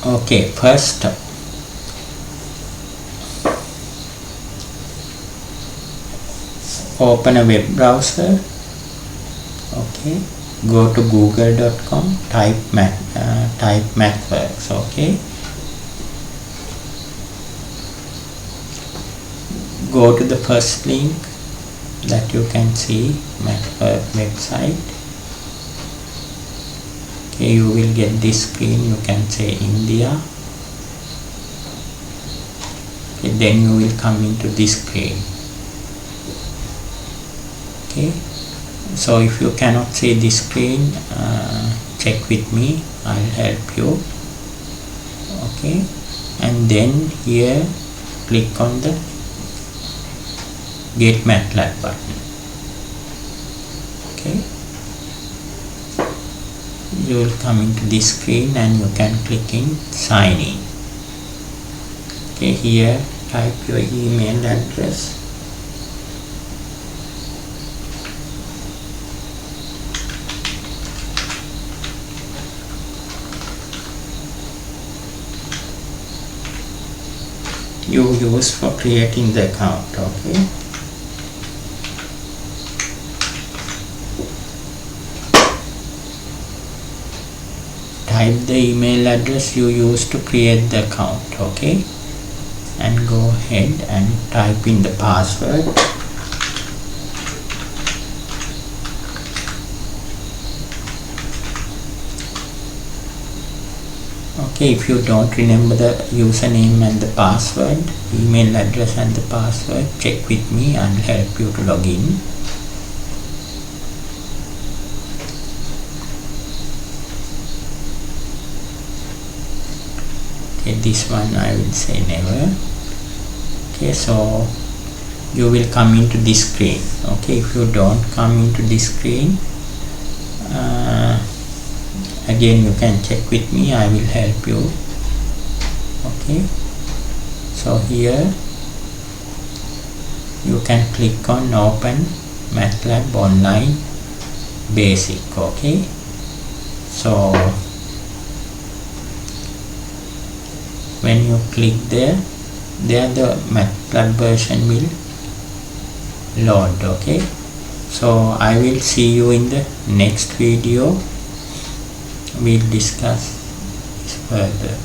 Okay, first open a web browser. Okay, go to google.com, type MathWorks. Okay, go to the first link that you can see, MathWorks website. Okay, you will get this screen. You can say India. Okay, then you will come into this screen. Okay, so if you cannot see this screen, check with me, I'll help you. Okay, and then here click on the Get MATLAB button. Okay, you will come into this screen and you can click in sign in. Okay, here type your email address. You use for creating the account. Okay, type the email address you use to create the account. Okay, and go ahead and type in the password. Okay, if you don't remember the username and the password, email address and the password, check with me, I'll help you to log in. Okay, this one I will say never. Okay, so you will come into this screen. Okay, if you don't come into this screen, again you can check with me, I will help you. Okay, so here you can click on Open MATLAB Online Basic. Okay, so when you click there the MATLAB version will load. Okay, so I will see you in the next video. We'll discuss this further.